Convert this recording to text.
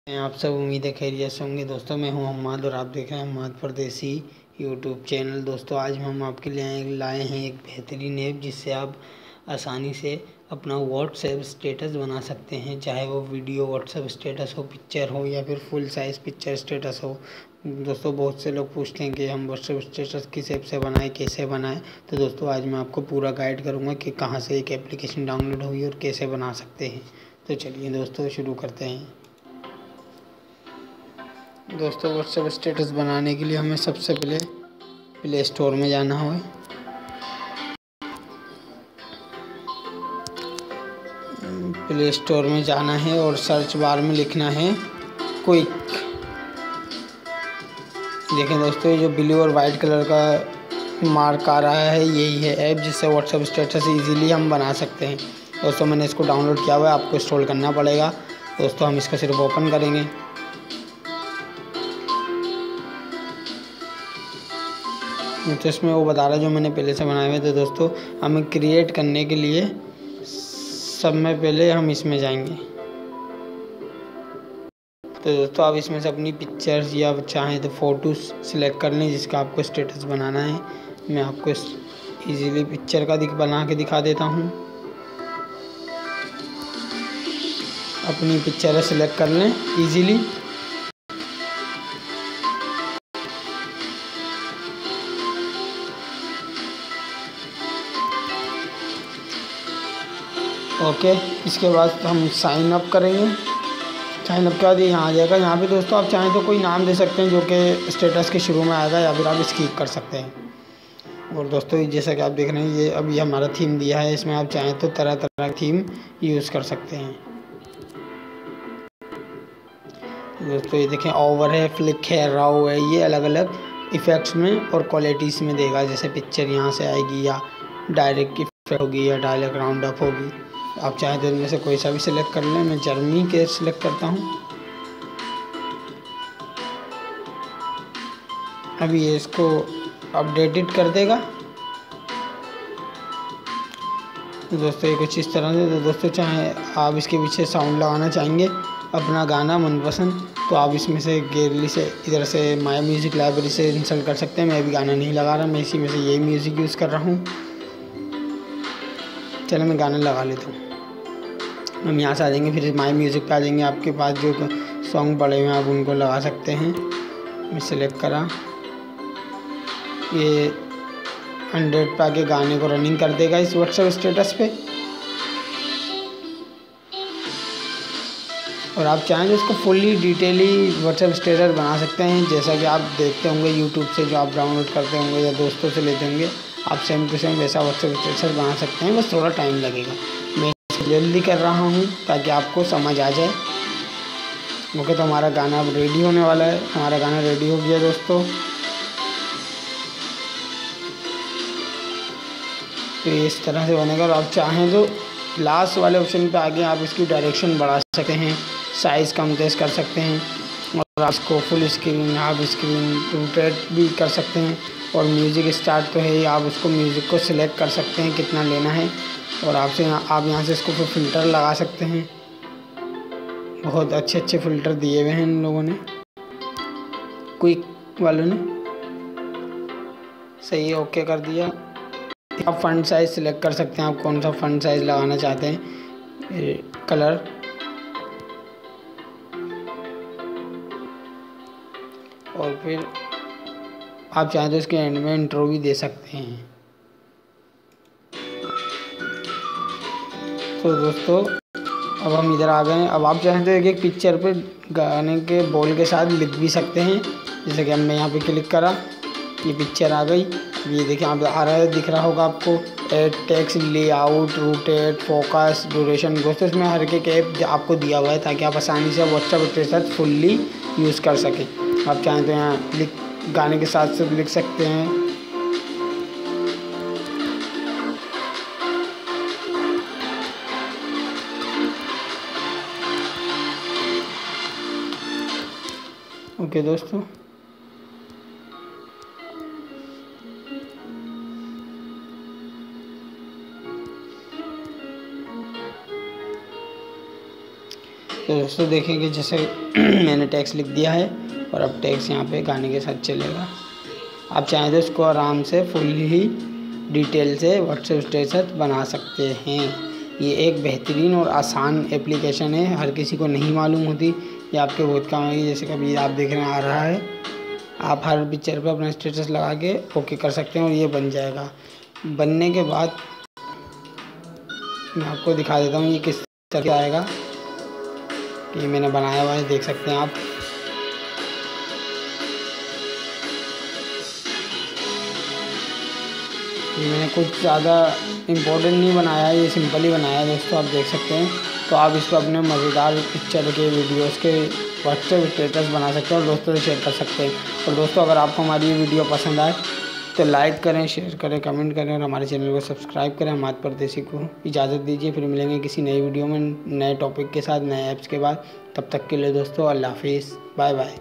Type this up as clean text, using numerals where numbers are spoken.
आप सब उम्मीद है खैरियत से होंगे। दोस्तों मैं हूं हम्माद और आप देख रहे हैं हम्माद परदेसी यूट्यूब चैनल। दोस्तों आज हम आपके लिए लाए हैं एक बेहतरीन ऐप जिससे आप आसानी से अपना व्हाट्सएप स्टेटस बना सकते हैं, चाहे वो वीडियो व्हाट्सएप स्टेटस हो, पिक्चर हो या फिर फुल साइज़ पिक्चर स्टेटस हो। दोस्तों बहुत से लोग पूछते हैं कि हम व्हाट्सएप स्टेटस किस ऐप से बनाएं, कैसे बनाएं। तो दोस्तों आज मैं आपको पूरा गाइड करूँगा कि कहाँ से एक एप्लीकेशन डाउनलोड हुई और कैसे बना सकते हैं। तो चलिए दोस्तों शुरू करते हैं। दोस्तों व्हाट्सएप स्टेटस बनाने के लिए हमें सबसे पहले प्ले स्टोर में जाना है। प्ले स्टोर में जाना है और सर्च बार में लिखना है क्विक। देखें दोस्तों ये जो ब्लू और वाइट कलर का मार्क आ रहा है यही है ऐप जिससे व्हाट्सएप स्टेटस इजीली हम बना सकते हैं। दोस्तों मैंने इसको डाउनलोड किया हुआ है, आपको इंस्टॉल करना पड़ेगा। दोस्तों हम इसको सिर्फ ओपन करेंगे। तो इसमें वो बता रहा है जो मैंने पहले से बनाए हुए। तो दोस्तों हमें क्रिएट करने के लिए सब में पहले हम इसमें जाएंगे। तो दोस्तों आप इसमें से अपनी पिक्चर्स या चाहें तो फ़ोटोज़ सिलेक्ट कर लें जिसका आपको स्टेटस बनाना है। मैं आपको इजीली पिक्चर का बना के दिखा देता हूँ। अपनी पिक्चर सिलेक्ट कर लें इजीली। ओके, इसके बाद हम साइन अप करेंगे। साइन अप के बाद ये यहाँ आ जाएगा। यहाँ पे दोस्तों आप चाहें तो कोई नाम दे सकते हैं जो कि स्टेटस के शुरू में आएगा या फिर आप स्किप कर सकते हैं। और दोस्तों जैसा कि आप देख रहे हैं ये अभी हमारा थीम दिया है, इसमें आप चाहें तो तरह तरह की थीम यूज़ कर सकते हैं। दोस्तों ये देखें ओवर है, फ्लिक है, राव है, ये अलग अलग इफ़ेक्ट्स में और क्वालिटीज़ में देगा। जैसे पिक्चर यहाँ से आएगी या डायरेक्ट इफेक्ट होगी या डायरेक्ट राउंड अप होगी। आप चाहें तो इनमें से कोई सा भी सिलेक्ट कर लें। मैं जर्मनी के सिलेक्ट करता हूँ। अभी ये इसको अपडेटेड कर देगा। तो दोस्तों ये कुछ इस तरह से। तो दोस्तों चाहे आप इसके पीछे साउंड लगाना चाहेंगे अपना गाना मनपसंद तो आप इसमें से गैलरी से इधर से माय म्यूज़िक लाइब्रेरी से इंस्टॉल कर सकते हैं। मैं अभी गाना नहीं लगा रहा, मैं इसी में से यही म्यूज़िक यूज़ कर रहा हूँ। चलो मैं गाना लगा लेता हूँ। हम यहाँ से आ जाएंगे, फिर माय म्यूज़िक पे आ जाएंगे। आपके पास जो सॉन्ग पड़े हुए हैं आप उनको लगा सकते हैं। मैं सिलेक्ट करा, ये 100 पे आके गाने को रनिंग कर देगा इस व्हाट्सएप स्टेटस पे। और आप चाहें तो इसको फुल्ली डिटेली व्हाट्सएप स्टेटस बना सकते हैं। जैसा कि आप देखते होंगे यूट्यूब से जो आप डाउनलोड करते होंगे या दोस्तों से लेते होंगे, आप सेम टू सेम वैसा व्हाट्सएप स्टेटस बना सकते हैं, बस थोड़ा टाइम लगेगा। मैं जल्दी कर रहा हूँ ताकि आपको समझ आ जाए। ओके, तो हमारा गाना अब रेडी होने वाला है। हमारा गाना रेडी हो गया दोस्तों। तो इस तरह से बनेगा। और आप चाहें तो लास्ट वाले ऑप्शन पे आगे आप इसकी डायरेक्शन बढ़ा सकते हैं, साइज़ कम तेज कर सकते हैं और आप इसको full screen, half screen, rotate भी कर सकते हैं। और म्यूज़िक स्टार्ट तो है ही, आप उसको म्यूज़िक को सिलेक्ट कर सकते हैं कितना लेना है। और आप यहाँ से इसको फिर फ़िल्टर लगा सकते हैं। बहुत अच्छे अच्छे फ़िल्टर दिए हुए हैं इन लोगों ने, क्विक वालों ने। सही है, ओके कर दिया। आप फ़ॉन्ट साइज़ सिलेक्ट कर सकते हैं, आप कौन सा फ़ॉन्ट साइज़ लगाना चाहते हैं, कलर। और फिर आप चाहें तो इसके एंड में इंट्रो भी दे सकते हैं। तो दोस्तों अब हम इधर आ गए हैं। अब आप चाहें तो एक एक पिक्चर पे गाने के बोल के साथ लिख भी सकते हैं। जैसे कि हमने यहाँ पे क्लिक करा, ये पिक्चर आ गई। ये देखिए यहाँ पे आ रहा है, दिख रहा होगा आपको, text, layout, rotate, focus, duration. दोस्तों इसमें हर एक ऐप आपको दिया हुआ है ताकि आप आसानी से व्हाट्सएप के साथ फुल्ली यूज़ कर सकें। आप चाहें तो यहाँ गाने के साथ साथ लिख सकते हैं। ओके दोस्तों, तो दोस्तों देखेंगे जैसे मैंने टैक्स लिख दिया है और अब टैक्स यहाँ पे गाने के साथ चलेगा। आप चाहें तो इसको आराम से फुल ही डिटेल से व्हाट्सएप स्टेटस बना सकते हैं। ये एक बेहतरीन और आसान एप्लीकेशन है, हर किसी को नहीं मालूम होती, ये आपके बहुत काम आएगी। जैसे कभी आप देख रहे हैं आ रहा है, आप हर पिक्चर पे अपना स्टेटस लगा के ओके कर सकते हैं और ये बन जाएगा। बनने के बाद मैं आपको दिखा देता हूँ ये किस तरह से आएगा। कि मैंने बनाया हुआ है, देख सकते हैं आप। ये मैंने कुछ ज़्यादा इम्पोर्टेंट नहीं बनाया है, ये सिंपल ही बनाया है दोस्तों, आप देख सकते हैं। तो आप इस पर अपने मज़ेदार पिक्चर के वीडियोस के व्हाट्सएप स्टेटस बना सकते हैं और दोस्तों से शेयर कर सकते हैं। और दोस्तों अगर आपको हमारी ये वीडियो पसंद आए तो लाइक करें, शेयर करें, कमेंट करें और हमारे चैनल को सब्सक्राइब करें। हमाद परदेसी को इजाज़त दीजिए, फिर मिलेंगे किसी नई वीडियो में नए टॉपिक के साथ, नए ऐप्स के बाद। तब तक के लिए दोस्तों अल्लाह हाफिज़, बाय बाय।